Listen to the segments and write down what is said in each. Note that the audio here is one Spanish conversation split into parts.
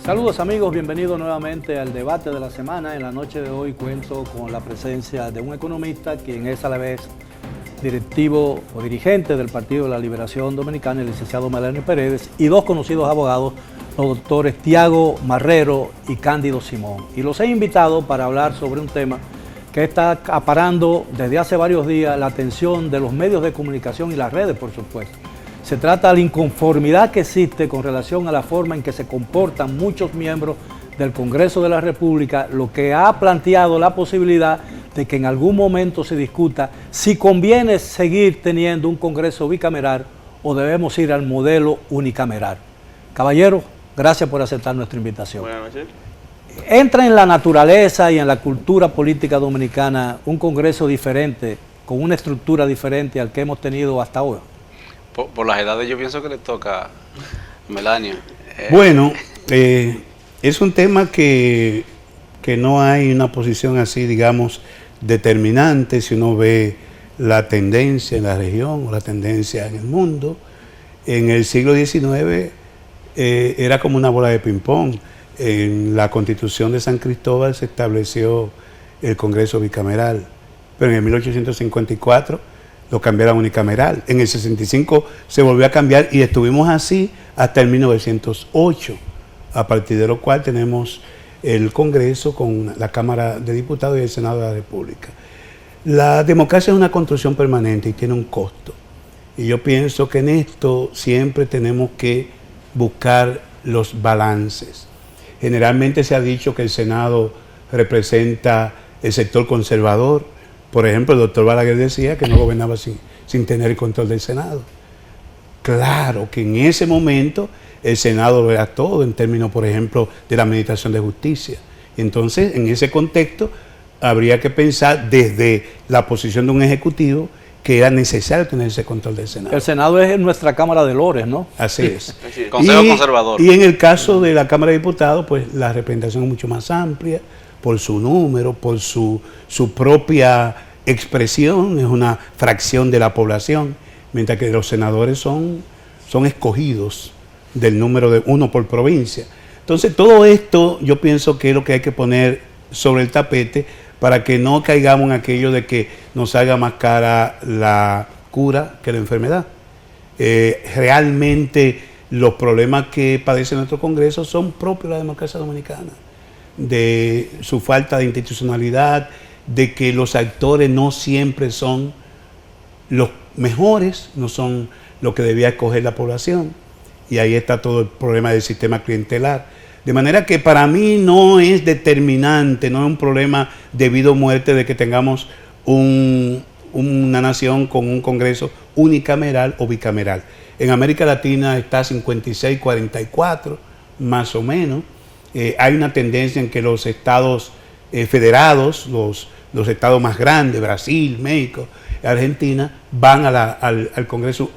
Saludos amigos, bienvenidos nuevamente al debate de la semana. En la noche de hoy cuento con la presencia de un economista, quien es a la vez directivo o dirigente del Partido de la Liberación Dominicana, el licenciado Melanio Paredes, y dos conocidos abogados, los doctores Tiago Marrero y Cándido Simón. Y los he invitado para hablar sobre un tema que está acaparando desde hace varios días la atención de los medios de comunicación y las redes, por supuesto. Se trata de la inconformidad que existe con relación a la forma en que se comportan muchos miembros del Congreso de la República, lo que ha planteado la posibilidad de que en algún momento se discuta si conviene seguir teniendo un Congreso bicameral o debemos ir al modelo unicameral. Caballero, gracias por aceptar nuestra invitación. Buenas noches. ¿Entra en la naturaleza y en la cultura política dominicana un Congreso diferente, con una estructura diferente al que hemos tenido hasta ahora? Por las edades yo pienso que le toca a Melanio. Bueno, es un tema que no hay una posición así, digamos, determinante si uno ve la tendencia en la región o la tendencia en el mundo. En el siglo XIX era como una bola de ping-pong. En la Constitución de San Cristóbal se estableció el Congreso bicameral, pero en el 1854 lo cambiaron a unicameral. En el 65 se volvió a cambiar y estuvimos así hasta el 1908, a partir de lo cual tenemos el Congreso con la Cámara de Diputados y el Senado de la República. La democracia es una construcción permanente y tiene un costo. Y yo pienso que en esto siempre tenemos que buscar los balances. Generalmente se ha dicho que el Senado representa el sector conservador. Por ejemplo, el doctor Balaguer decía que no gobernaba sin tener el control del Senado. Claro que en ese momento el Senado lo era todo en términos, por ejemplo, de la administración de justicia. Entonces, en ese contexto, habría que pensar desde la posición de un ejecutivo que era necesario tener ese control del Senado. El Senado es nuestra Cámara de Lores, ¿no? Así es. Consejo Conservador. Y en el caso de la Cámara de Diputados, pues la representación es mucho más amplia, por su número, por su propia expresión, es una fracción de la población, mientras que los senadores son escogidos del número de uno por provincia. Entonces todo esto yo pienso que es lo que hay que poner sobre el tapete para que no caigamos en aquello de que nos salga más cara la cura que la enfermedad. Realmente los problemas que padece nuestro Congreso son propios de la democracia dominicana, de su falta de institucionalidad, de que los actores no siempre son los mejores, no son lo que debía escoger la población, y ahí está todo el problema del sistema clientelar. De manera que para mí no es determinante, no es un problema de vida o muerte de que tengamos una nación con un Congreso unicameral o bicameral. En América Latina está 56-44, más o menos. Hay una tendencia en que los estados federados, los estados más grandes, Brasil, México, Argentina, van al Congreso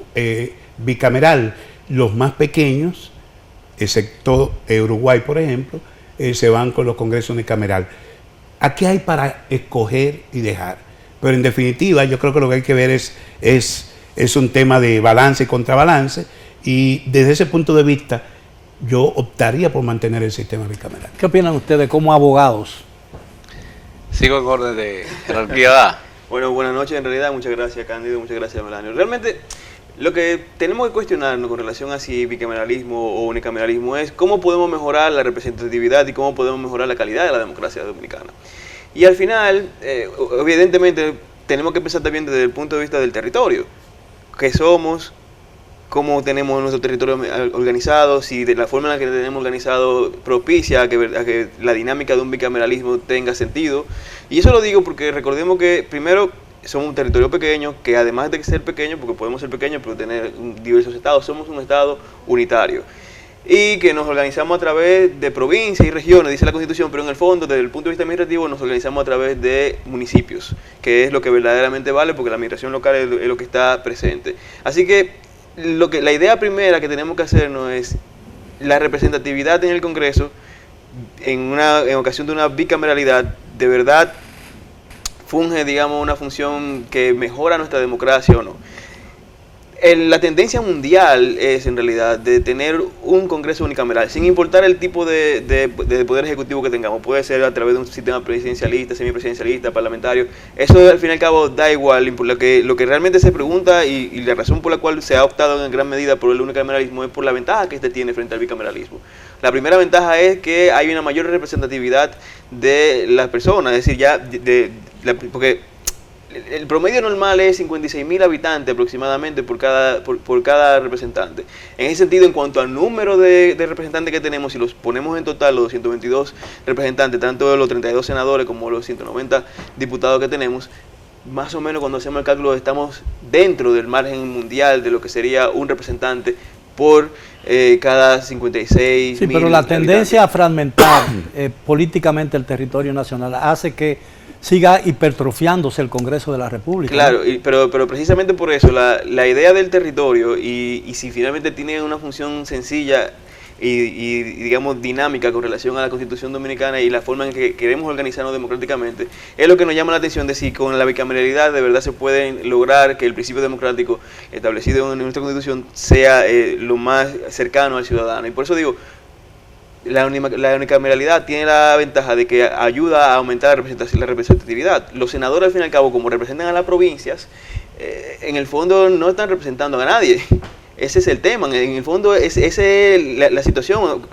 bicameral. Los más pequeños, excepto Uruguay, por ejemplo, se van con los congresos unicameral. Aquí hay para escoger y dejar. Pero en definitiva, yo creo que lo que hay que ver es un tema de balance y contrabalance, y desde ese punto de vista yo optaría por mantener el sistema bicameral. ¿Qué opinan ustedes como abogados? Sigo en orden de jerarquía. Bueno, buenas noches en realidad, muchas gracias Cándido, muchas gracias Melanio. Realmente lo que tenemos que cuestionarnos con relación a si bicameralismo o unicameralismo es cómo podemos mejorar la representatividad y cómo podemos mejorar la calidad de la democracia dominicana. Y al final, evidentemente, tenemos que pensar también desde el punto de vista del territorio. ¿Qué somos? ¿Cómo tenemos nuestro territorio organizado? Si de la forma en la que lo tenemos organizado propicia a que la dinámica de un bicameralismo tenga sentido. Y eso lo digo porque recordemos que primero somos un territorio pequeño, que además de ser pequeño, porque podemos ser pequeños pero tener diversos estados, somos un estado unitario. Y que nos organizamos a través de provincias y regiones, dice la Constitución, pero en el fondo, desde el punto de vista administrativo, nos organizamos a través de municipios, que es lo que verdaderamente vale, porque la administración local es lo que está presente. Así que la idea primera que tenemos que hacernos es la representatividad en el Congreso, en ocasión de una bicameralidad, de verdad funge, digamos, una función que mejora nuestra democracia o no. La tendencia mundial es en realidad de tener un Congreso unicameral, sin importar el tipo de poder ejecutivo que tengamos. Puede ser a través de un sistema presidencialista, semipresidencialista, parlamentario. Eso al fin y al cabo da igual. Lo que realmente se pregunta y la razón por la cual se ha optado en gran medida por el unicameralismo es por la ventaja que este tiene frente al bicameralismo. La primera ventaja es que hay una mayor representatividad de las personas, es decir, porque el promedio normal es 56.000 habitantes aproximadamente por cada representante. En ese sentido, en cuanto al número de representantes que tenemos, si los ponemos en total, los 222 representantes, tanto los 32 senadores como los 190 diputados que tenemos, más o menos cuando hacemos el cálculo estamos dentro del margen mundial de lo que sería un representante por cada 56. Sí, pero la tendencia a fragmentar políticamente el territorio nacional hace que siga hipertrofiándose el Congreso de la República. Claro, ¿no? pero precisamente por eso, la idea del territorio, y si finalmente tiene una función sencilla y digamos dinámica con relación a la Constitución Dominicana y la forma en que queremos organizarnos democráticamente, es lo que nos llama la atención de si con la bicameralidad de verdad se puede lograr que el principio democrático establecido en nuestra Constitución sea lo más cercano al ciudadano. Y por eso digo, la unicameralidad tiene la ventaja de que ayuda a aumentar la representatividad. Los senadores, al fin y al cabo, como representan a las provincias, en el fondo no están representando a nadie. Ese es el tema, en el fondo esa es la situación.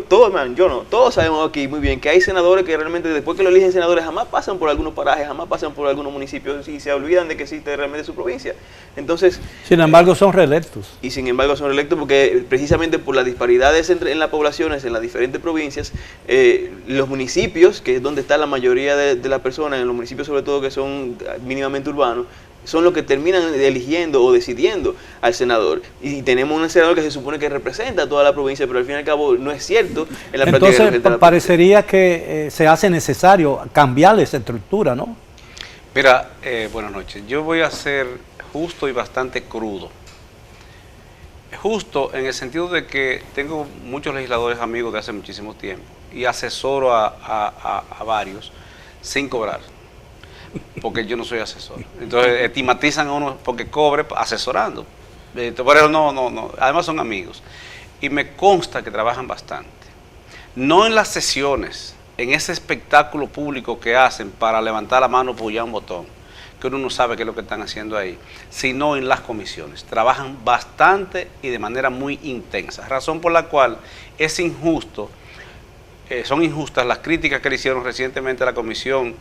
Todos sabemos aquí muy bien que hay senadores que realmente después que lo eligen senadores jamás pasan por algunos parajes, jamás pasan por algunos municipios y se olvidan de que existe realmente su provincia. Entonces, sin embargo son reelectos. Y sin embargo son reelectos porque precisamente por las disparidades en las poblaciones, en las diferentes provincias, los municipios, que es donde está la mayoría de las personas, en los municipios sobre todo que son mínimamente urbanos, son los que terminan eligiendo o decidiendo al senador. Y tenemos un senador que se supone que representa a toda la provincia, pero al fin y al cabo no es cierto en la práctica. Entonces parecería que se hace necesario cambiar esa estructura, ¿no? Mira, buenas noches. Yo voy a ser justo y bastante crudo. Justo en el sentido de que tengo muchos legisladores amigos de hace muchísimo tiempo y asesoro a varios sin cobrar, porque yo no soy asesor. Entonces estigmatizan a uno porque cobre asesorando. Por eso no. Además son amigos. Y me consta que trabajan bastante. No en las sesiones, en ese espectáculo público que hacen para levantar la mano, apoyar un botón, que uno no sabe qué es lo que están haciendo ahí, sino en las comisiones. Trabajan bastante y de manera muy intensa. Razón por la cual es injusto, son injustas las críticas que le hicieron recientemente a la comisión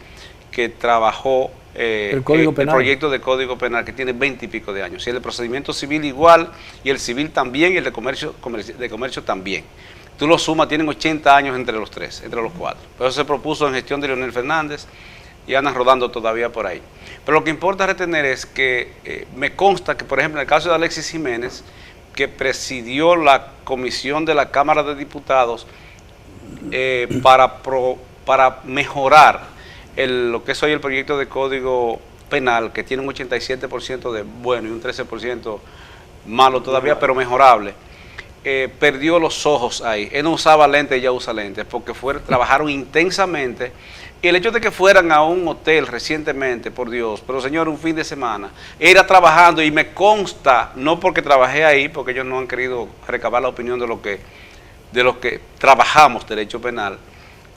que trabajó el proyecto de Código Penal, que tiene 20 y pico de años. Y el de procedimiento civil igual, y el civil también, y el de comercio también. Tú lo sumas, tienen 80 años entre los tres, entre los cuatro. Pero eso se propuso en gestión de Leonel Fernández y andan rodando todavía por ahí. Pero lo que importa retener es que me consta que, por ejemplo, en el caso de Alexis Jiménez, que presidió la comisión de la Cámara de Diputados para mejorar lo que es hoy el proyecto de Código Penal, que tiene un 87% de bueno y un 13% malo todavía, pero mejorable, perdió los ojos ahí. Él no usaba lentes, ella usa lentes, porque trabajaron intensamente. Y el hecho de que fueran a un hotel recientemente, por Dios, pero señor, un fin de semana, era trabajando, y me consta, no porque trabajé ahí, porque ellos no han querido recabar la opinión de los que trabajamos derecho penal,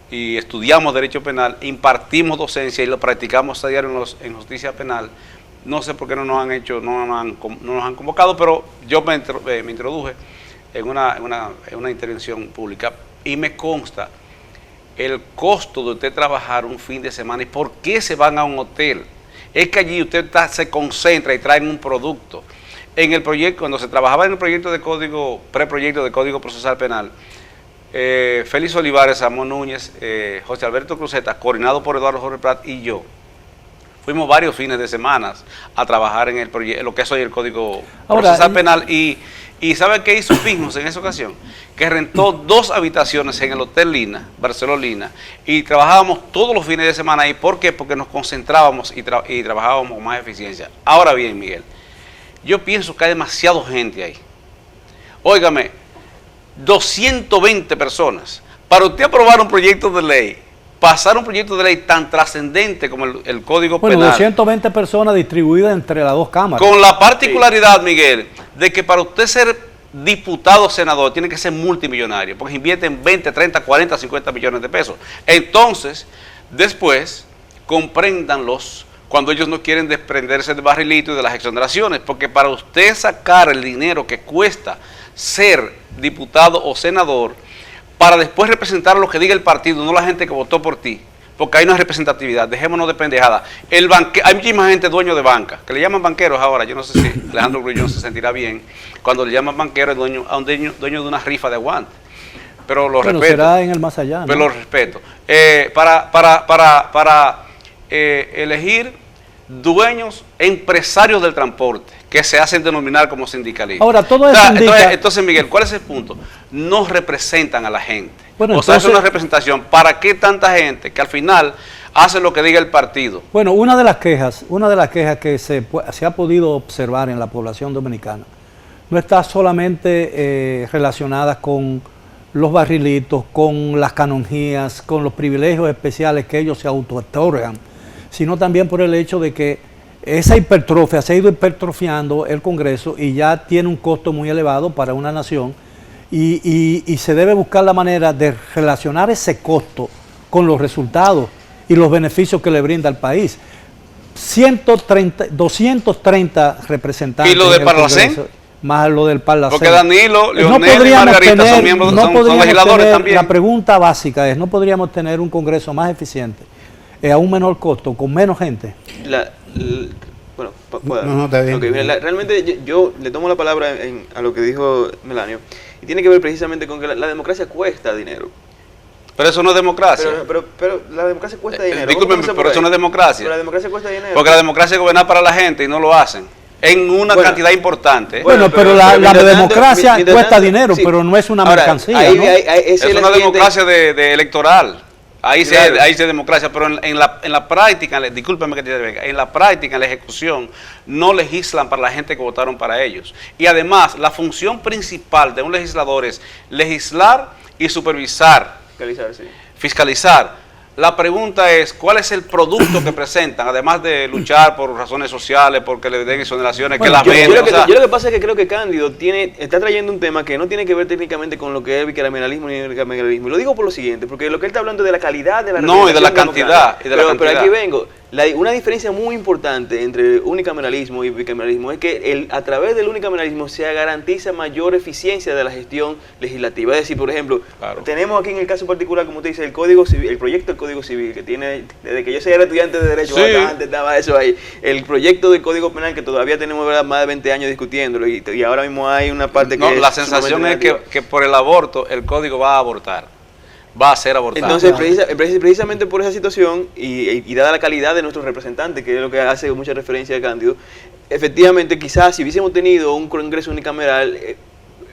y estudiamos derecho penal, impartimos docencia y lo practicamos a diario en justicia penal. No sé por qué no nos han convocado, pero yo me introduje en una intervención pública y me consta el costo de usted trabajar un fin de semana y por qué se van a un hotel. Es que allí usted se concentra y traen un producto. En el proyecto, cuando se trabajaba en el proyecto de código, preproyecto de Código Procesal Penal, Félix Olivares, Ramón Núñez, José Alberto Cruzeta, coordinado por Eduardo Jorge Prat y yo, fuimos varios fines de semana a trabajar en lo que es hoy el Código Procesal Penal. Y ¿sabe qué hizo Pijmos en esa ocasión? Que rentó 2 habitaciones en el Hotel Lina, Barceló Lina, y trabajábamos todos los fines de semana ahí. ¿Por qué? Porque nos concentrábamos y trabajábamos con más eficiencia. Ahora bien, Miguel, yo pienso que hay demasiada gente ahí. Óigame, 220 personas. Para usted aprobar un proyecto de ley pasar un proyecto de ley tan trascendente como el Código Bueno, Penal. 220 personas distribuidas entre las dos cámaras. Con la particularidad, Miguel, de que para usted ser diputado o senador tiene que ser multimillonario, porque invierten 20, 30, 40, 50 millones de pesos. Entonces, después, compréndanlos cuando ellos no quieren desprenderse del barrilito y de las exoneraciones, porque para usted sacar el dinero que cuesta ser diputado o senador, para después representar lo que diga el partido, no la gente que votó por ti, porque hay una representatividad, dejémonos de pendejada. Hay muchísima gente dueño de banca, que le llaman banqueros ahora, yo no sé si Alejandro Grullón se sentirá bien, cuando le llaman banquero a un dueño de una rifa de guantes. Pero lo respeto. Será en el más allá, ¿no? Pero lo respeto. Para elegir dueños, empresarios del transporte, que se hacen denominar como sindicalistas. Ahora, todo eso entonces, Miguel, ¿cuál es el punto? No representan a la gente. Bueno, o sea, es una representación. ¿Para qué tanta gente que al final hace lo que diga el partido? Bueno, una de las quejas que se ha podido observar en la población dominicana no está solamente relacionada con los barrilitos, con las canonjías, con los privilegios especiales que ellos se auto-otorgan, sino también por el hecho de que esa hipertrofia, se ha ido hipertrofiando el Congreso y ya tiene un costo muy elevado para una nación y se debe buscar la manera de relacionar ese costo con los resultados y los beneficios que le brinda al país. 230 representantes. ¿Y lo de Parlacén? Más lo del Parlacén. Porque Danilo, Leonel y Margarita son miembros, son legisladores también. La pregunta básica es, ¿no podríamos tener un Congreso más eficiente, a un menor costo, con menos gente? No, está bien. Okay, mira, realmente yo le tomo la palabra a lo que dijo Melanio, y tiene que ver precisamente con que la democracia cuesta dinero. Pero eso no es democracia. Pero la democracia cuesta dinero. Discúlpeme, pero eso no es democracia. Pero la democracia cuesta dinero. Porque la democracia es gobernar para la gente y no lo hacen. En una cantidad importante. Bueno, pero la democracia cuesta dinero, sí, pero no es una mercancía. ¿No? Es una democracia de electoral. Ahí se democracia, pero en la práctica, discúlpeme que te diga, en la práctica, en la ejecución, no legislan para la gente que votaron para ellos. Y además, la función principal de un legislador es legislar y supervisar. Fiscalizar, sí. Fiscalizar. La pregunta es, ¿cuál es el producto que presentan? Además de luchar por razones sociales, porque le den exoneraciones, bueno, que las venden. Yo lo que pasa es que creo que Cándido está trayendo un tema que no tiene que ver técnicamente con lo que es el bicameralismo ni el bicameralismo. Lo digo por lo siguiente, porque lo que él está hablando es de la calidad de la representación. No, y de la cantidad. Pero aquí vengo. Una diferencia muy importante entre unicameralismo y bicameralismo es que a través del unicameralismo se garantiza mayor eficiencia de la gestión legislativa. Es decir, por ejemplo, tenemos aquí en el caso particular, como usted dice, el Código Civil, el proyecto del Código Civil, que tiene, desde que yo era estudiante de Derecho, sí, antes estaba eso ahí, el proyecto del Código Penal, que todavía tenemos, ¿verdad?, más de 20 años discutiéndolo, y ahora mismo hay una parte que... No, la sensación es que por el aborto, el Código va a abortar. Va a ser abortado. Entonces, precisamente por esa situación y dada la calidad de nuestros representantes, que es lo que hace mucha referencia a Cándido, efectivamente, quizás si hubiésemos tenido un Congreso unicameral,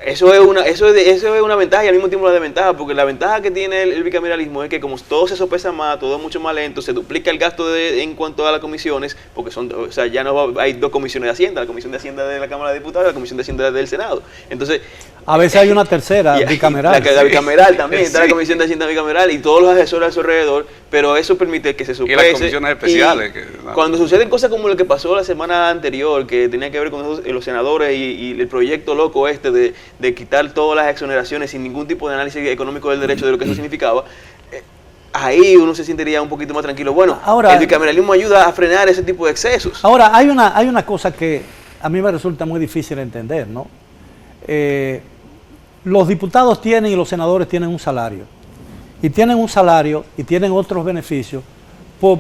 eso es una ventaja y al mismo tiempo una desventaja, porque la ventaja que tiene el bicameralismo es que como todo se sopesa más, todo es mucho más lento, se duplica el gasto en cuanto a las comisiones, porque ya no hay dos comisiones de Hacienda, la Comisión de Hacienda de la Cámara de Diputados y la Comisión de Hacienda del Senado. Entonces, a veces hay una tercera, bicameral. La bicameral también, está la Comisión de Hacienda bicameral y todos los asesores a su alrededor, pero eso permite que se supese. Y las comisiones especiales. Cuando suceden cosas como lo que pasó la semana anterior, que tenía que ver con los senadores y el proyecto loco de quitar todas las exoneraciones sin ningún tipo de análisis económico del derecho de lo que eso significaba, ahí uno se sentiría un poquito más tranquilo. Bueno, ahora, el bicameralismo ayuda a frenar ese tipo de excesos. Ahora, hay una cosa que a mí me resulta muy difícil entender, ¿no? Los diputados tienen y los senadores tienen un salario. Y tienen un salario y tienen otros beneficios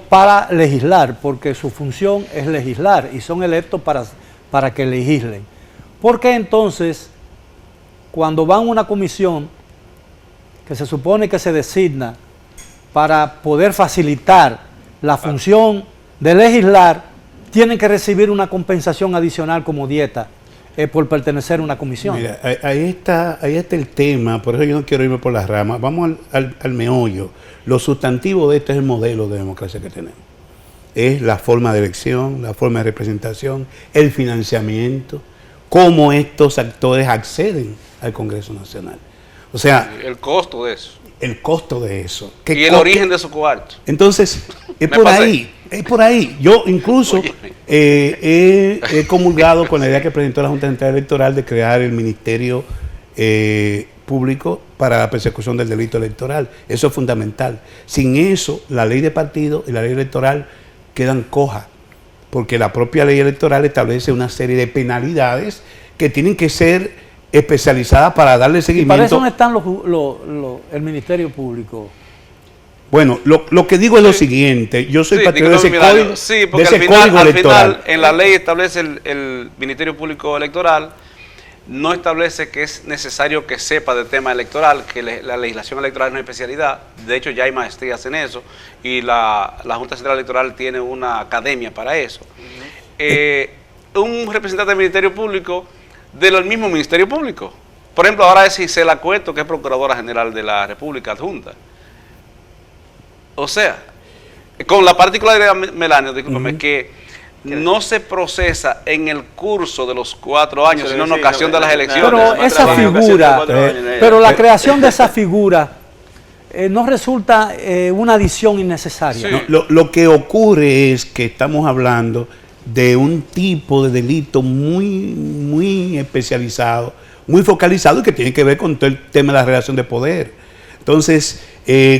para legislar, porque su función es legislar y son electos para que legislen. ¿Por qué entonces, cuando van a una comisión que se supone que se designa para poder facilitar la función de legislar, tienen que recibir una compensación adicional como dieta por pertenecer a una comisión? Mira, ahí está el tema, por eso yo no quiero irme por las ramas. Vamos al meollo. Lo sustantivo de esto es el modelo de democracia que tenemos. Es la forma de elección, la forma de representación, el financiamiento, cómo estos actores acceden al Congreso Nacional. O sea, El costo de eso. el costo de eso. Y el origen de esos cuartos. Entonces, es Me por pasé. ahí, es por ahí. Yo incluso Óyeme. he comulgado con la idea que presentó la Junta Central Electoral de crear el Ministerio Público para la persecución del delito electoral. Eso es fundamental. Sin eso, la ley de partido y la ley electoral quedan cojas, porque la propia ley electoral establece una serie de penalidades que tienen que ser especializadas para darle Y seguimiento. para eso no están el Ministerio Público. Bueno, lo que digo es lo siguiente, yo soy Sí, patriota de ese disculpa, código, sí, porque de ese al final, código electoral. en la ley establece el Ministerio Público Electoral, no establece que es necesario que sepa del tema electoral, que la legislación electoral es una especialidad, de hecho ya hay maestrías en eso, y la Junta Central Electoral tiene una academia para eso. Un representante del Ministerio Público, del mismo Ministerio Público. Por ejemplo, ahora es Gisela Cueto, que es Procuradora General de la República Adjunta. O sea, con la particularidad, Melanio, discúlpame, que no se procesa en el curso de los 4 años, sino en ocasión de las elecciones. Pero esa figura, pero la creación de esa figura no resulta una adición innecesaria. Sí. No, lo que ocurre es que estamos hablando de un tipo de delito muy especializado, muy focalizado y que tiene que ver con todo el tema de la relación de poder. Entonces,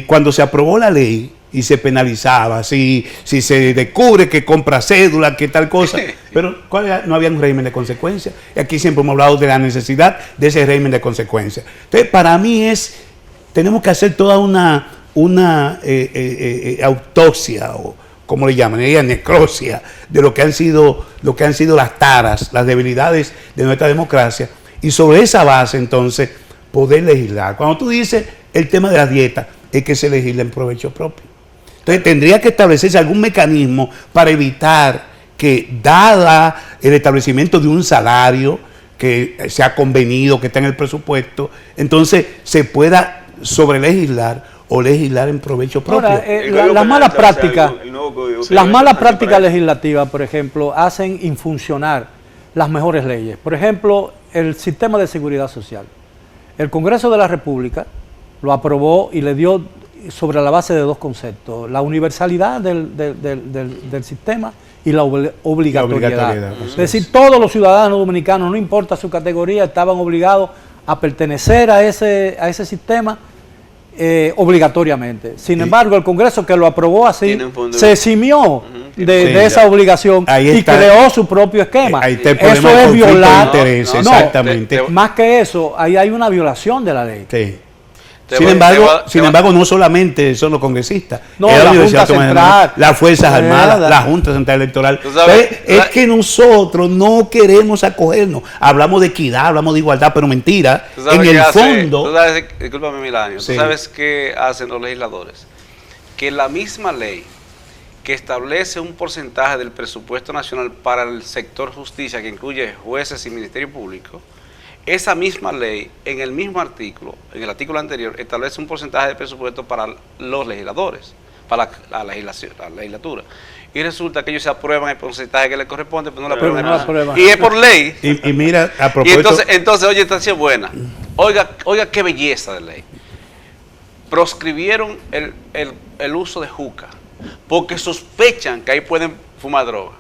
cuando se aprobó la ley y se penalizaba, si se descubre que compra cédula, que tal cosa, pero no había un régimen de consecuencias. Y aquí siempre hemos hablado de la necesidad de ese régimen de consecuencias. Entonces, para mí tenemos que hacer toda una autopsia, o como le llaman, necrosia, de lo que han sido las taras, las debilidades de nuestra democracia, y sobre esa base entonces poder legislar. Cuando tú dices el tema de la dieta, es que se legisla en provecho propio. Entonces tendría que establecerse algún mecanismo para evitar que, dada el establecimiento de un salario que se ha convenido, que está en el presupuesto, entonces se pueda sobrelegislar o legislar en provecho propio. Ahora, las malas prácticas, legislativas, por ejemplo, hacen infuncionar las mejores leyes. Por ejemplo, el sistema de seguridad social. El Congreso de la República lo aprobó y le dio sobre la base de 2 conceptos: la universalidad del sistema y la obligatoriedad. Es decir, todos los ciudadanos dominicanos, no importa su categoría, estaban obligados a pertenecer a ese sistema obligatoriamente. Sin embargo, el Congreso, que lo aprobó así, se eximió de esa obligación y creó su propio esquema. Ahí está el eso problema es violar. de interés, exactamente. Más que eso, ahí hay una violación de la ley. Sí. Sin embargo, no solamente son los congresistas, No, es la Universidad Junta Autónoma de Central, Venezuela, las Fuerzas Armadas, la Junta Central Electoral. Es que nosotros no queremos acogernos. Hablamos de equidad, hablamos de igualdad, pero mentira. En el fondo. Discúlpame, Milanio, ¿tú sabes qué hacen los legisladores? Que la misma ley que establece un porcentaje del presupuesto nacional para el sector justicia, que incluye jueces y Ministerio Público, esa misma ley, en el mismo artículo, en el artículo anterior, establece un porcentaje de presupuesto para los legisladores, para la legislatura. Y resulta que ellos se aprueban el porcentaje que les corresponde, pero no lo aprueban. Y es por ley. Y mira, a propósito. Y entonces, oye, esta sí es buena. Oiga qué belleza de ley. Proscribieron el uso de juca, porque sospechan que ahí pueden fumar droga.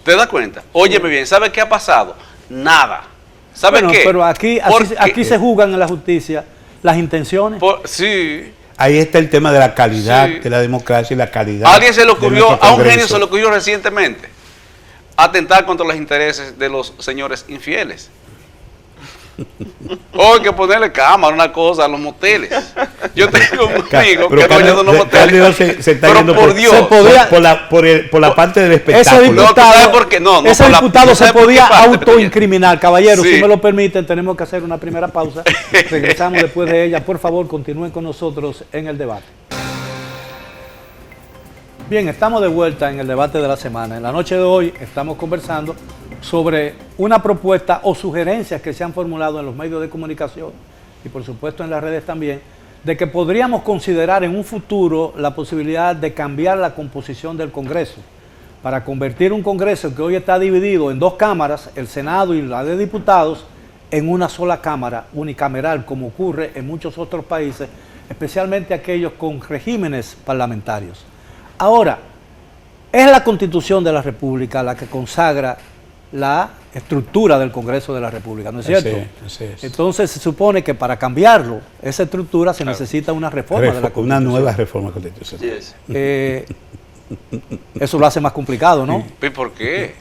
¿Te das cuenta? Óyeme bien, ¿sabes qué ha pasado? Nada. ¿Sabes qué? Pero aquí se juzgan en la justicia las intenciones. Sí. Ahí está el tema de la calidad de la democracia y la calidad. A alguien se le ocurrió, a un genio se le ocurrió recientemente atentar contra los intereses de los señores infieles. O hay que ponerle cámara, una cosa, a los moteles. Yo tengo un amigo que dueño de unos moteles. Se está yendo por Dios. por la parte del espectáculo. Ese diputado se podía autoincriminar. Caballero, si me lo permiten, tenemos que hacer una primera pausa. Regresamos después de ella. Por favor, continúen con nosotros en el debate. Bien, estamos de vuelta en el debate de la semana. En la noche de hoy estamos conversando sobre una propuesta o sugerencias que se han formulado en los medios de comunicación y por supuesto en las redes también, de que podríamos considerar en un futuro la posibilidad de cambiar la composición del Congreso para convertir un Congreso que hoy está dividido en 2 cámaras, el Senado y la de Diputados, en una sola cámara, unicameral, como ocurre en muchos otros países, especialmente aquellos con regímenes parlamentarios. Ahora, es la Constitución de la República la que consagra la estructura del Congreso de la República, ¿no es cierto? Así es. Entonces se supone que para cambiarlo, esa estructura, se necesita una reforma de la Constitución. Una nueva reforma constitucional. Yes. Eso lo hace más complicado, ¿no? ¿Y por qué?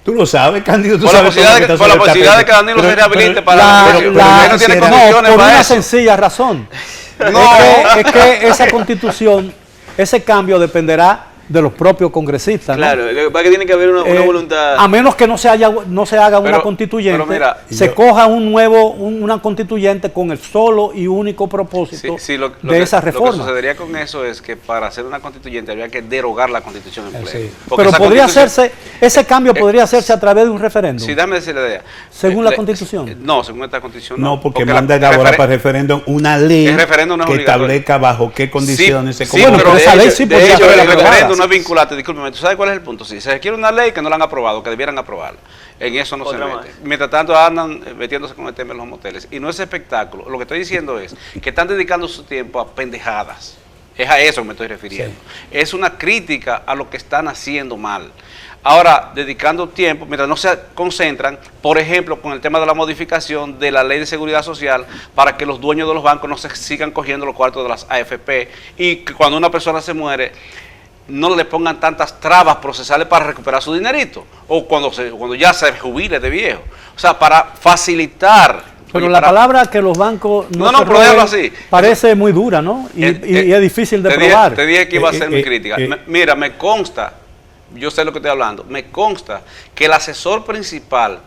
Tú lo sabes, Cándido. Tú Por la sabes posibilidad, todo lo que está por la sobre el posibilidad de tapete. que Danilo se rehabilite pero- para pero- la no tiene será- condiciones por para una eso. sencilla razón. No. Es que esa Constitución, ese cambio dependerá de los propios congresistas, ¿no? Claro, lo que pasa es que tiene que haber una voluntad. A menos que no se haga una Pero- constituyente, pero mira, se coja una constituyente con el solo y único propósito de esa Lo que reforma. sucedería con eso es que para hacer una constituyente habría que derogar la constitución en pleno. Sí. Porque Pero esa podría constitución- hacerse, ese cambio podría hacerse a través de un referéndum. Sí, déjame decir la idea. Según la Constitución. No, según esta Constitución No, porque la- manda ahora para referéndum una ley el referéndum no es que obligatorio. establezca bajo qué condiciones se sí, convoca. Bueno, pero de esa hecho- ley sí de podría hecho, ser el aprobada. referéndum no es vinculante, discúlpeme, ¿tú sabes cuál es el punto? Si se requiere una ley que no la han aprobado, que debieran aprobarla, en eso no Otra se más. mete. Mientras tanto andan metiéndose con el tema de los moteles. Y no es espectáculo, lo que estoy diciendo es que están dedicando su tiempo a pendejadas. Es a eso que me estoy refiriendo. Es una crítica a lo que están haciendo mal. Ahora, dedicando tiempo, mientras no se concentran, por ejemplo, con el tema de la modificación de la ley de seguridad social para que los dueños de los bancos no se sigan cogiendo los cuartos de las AFP y que cuando una persona se muere no le pongan tantas trabas procesales para recuperar su dinerito o cuando ya se jubile de viejo. O sea, para facilitar. Pero Oye, la para- palabra que los bancos no, No, se pero déjalo roben así. parece muy dura, ¿no? Y es difícil de probar. Te dije que iba a ser mi eh, crítica. eh. Mira, me consta, yo sé lo que estoy hablando, me consta que el asesor principal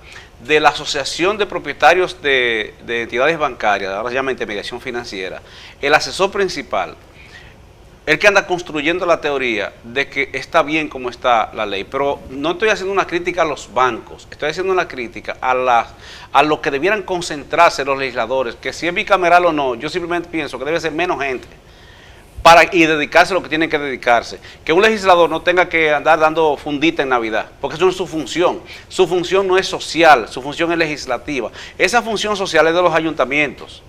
de la Asociación de Propietarios de Entidades Bancarias, ahora se llama Intermediación Financiera, el asesor principal, el que anda construyendo la teoría de que está bien como está la ley, pero no estoy haciendo una crítica a los bancos, estoy haciendo una crítica a lo que debieran concentrarse los legisladores, que si es bicameral o no, yo simplemente pienso que debe ser menos gente y dedicarse a lo que tienen que dedicarse. Que un legislador no tenga que andar dando fundita en Navidad, porque eso no es su función. Su función no es social, su función es legislativa. Esa función social es de los ayuntamientos,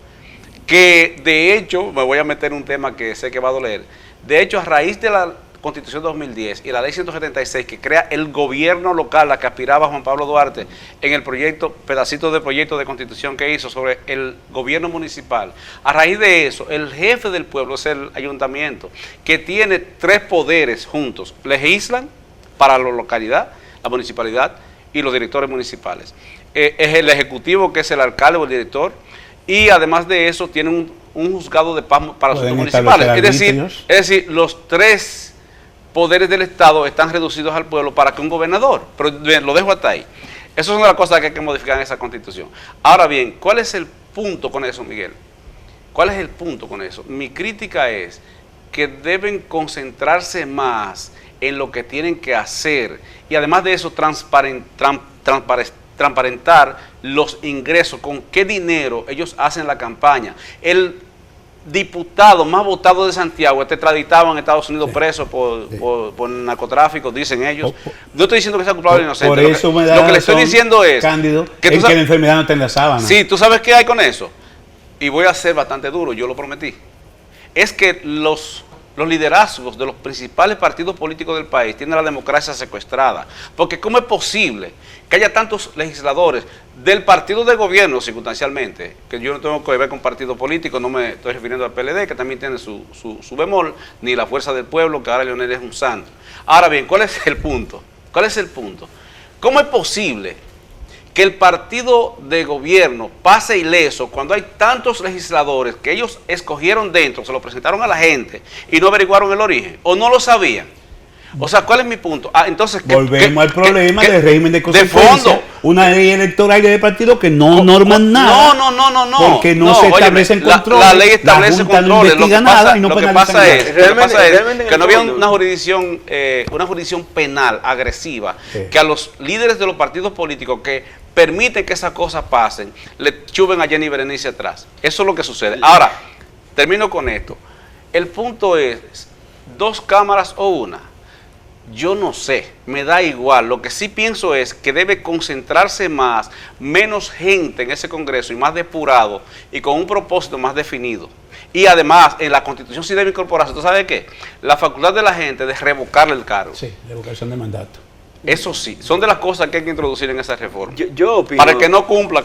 que de hecho, me voy a meter en un tema que sé que va a doler, de hecho a raíz de la Constitución 2010 y la Ley 176 que crea el gobierno local a que aspiraba Juan Pablo Duarte en el pedacito de proyecto de Constitución que hizo sobre el gobierno municipal, a raíz de eso, el jefe del pueblo es el ayuntamiento, que tiene 3 poderes juntos, legislan para la localidad, la municipalidad y los directores municipales. Es el ejecutivo que es el alcalde o el director, y además de eso tienen un juzgado de paz para asuntos municipales. Es decir, los 3 poderes del Estado están reducidos al pueblo para que un gobernador, pero bien, lo dejo hasta ahí. Esas son las cosas que hay que modificar en esa Constitución. Ahora bien, ¿cuál es el punto con eso, Miguel? ¿Cuál es el punto con eso? Mi crítica es que deben concentrarse más en lo que tienen que hacer y además de eso transparentar los ingresos, con qué dinero ellos hacen la campaña. El diputado más votado de Santiago está extraditado en Estados Unidos preso por narcotráfico, dicen ellos. No estoy diciendo que sea culpable o inocente. Por eso me da lo que le estoy razón, diciendo es Cándido, que que la enfermedad no está en la sábana. Sí, ¿tú sabes qué hay con eso? Y voy a ser bastante duro, yo lo prometí. Es que los liderazgos de los principales partidos políticos del país tienen la democracia secuestrada. Porque ¿cómo es posible que haya tantos legisladores del partido de gobierno, circunstancialmente, que yo no tengo que ver con partido político, no me estoy refiriendo al PLD, que también tiene su bemol, ni la Fuerza del Pueblo, que ahora Leonel es un santo? Ahora bien, ¿cuál es el punto? ¿Cuál es el punto? ¿Cómo es posible que el partido de gobierno pase ileso cuando hay tantos legisladores que ellos escogieron dentro, se lo presentaron a la gente y no averiguaron el origen o no lo sabían? O sea, ¿cuál es mi punto? Entonces, volvemos al problema del régimen de de consecuencia. fondo. Una ley electoral de partido que no norman nada. No. Porque no se establecen controles. La ley establece la Junta no controles. Lo que investiga pasa, nada y no lo que penaliza pasa nada. es, Realmente que en no el había fondo. una jurisdicción penal agresiva Sí. que a los líderes de los partidos políticos que permiten que esas cosas pasen, le chuben a Jenny Berenice atrás. Eso es lo que sucede. Ahora, termino con esto. El punto es, 2 cámaras o una. Yo no sé, me da igual. Lo que sí pienso es que debe concentrarse más, menos gente en ese Congreso y más depurado y con un propósito más definido. Y además, en la Constitución sí debe incorporarse, ¿tú sabes qué? La facultad de la gente de revocarle el cargo. Sí, revocación de mandato. Eso sí, son de las cosas que hay que introducir en esa reforma. Yo opino... Para que no cumpla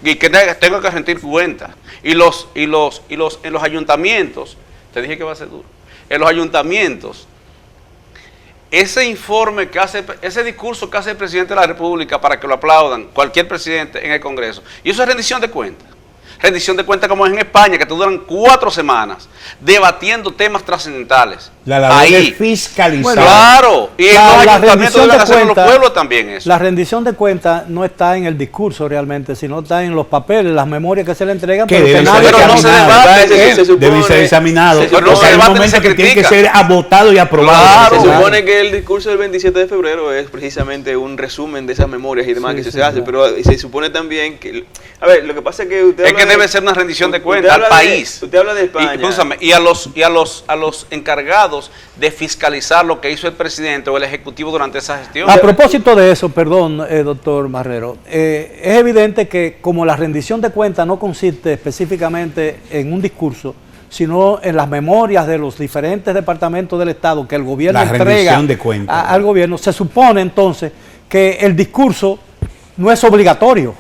y que tenga que rendir cuentas. En los ayuntamientos, te dije que va a ser duro, en los ayuntamientos, ese informe que hace, ese discurso que hace el presidente de la República para que lo aplaudan cualquier presidente en el Congreso, y eso es rendición de cuentas. Rendición de cuentas como es en España, que te duran 4 semanas debatiendo temas trascendentales. La labor de fiscalizar. Bueno, Claro, y en los ayuntamientos deben hacerlo los pueblos también eso. La rendición de cuentas no está en el discurso realmente, sino está en los papeles, las memorias que se le entregan, Que pero que debe nadie pero no se debate, debe ser examinado. Pero no Porque se hay un debate ni momento se que tiene que critica. ser votado y aprobado. Claro. Se supone que el discurso del 27 de febrero es precisamente un resumen de esas memorias y demás Sí, que sí, se hace, claro. pero se supone también que... A ver, lo que pasa es que usted Es habla que de- debe ser una rendición de usted cuentas al habla de- país. Usted habla de España. Escúchame, y a los encargados de fiscalizar lo que hizo el presidente o el ejecutivo durante esa gestión. A propósito de eso, perdón, doctor Marrero, es evidente que como la rendición de cuentas no consiste específicamente en un discurso, sino en las memorias de los diferentes departamentos del Estado que el gobierno La entrega rendición de cuentas. al gobierno, se supone entonces que el discurso no es obligatorio.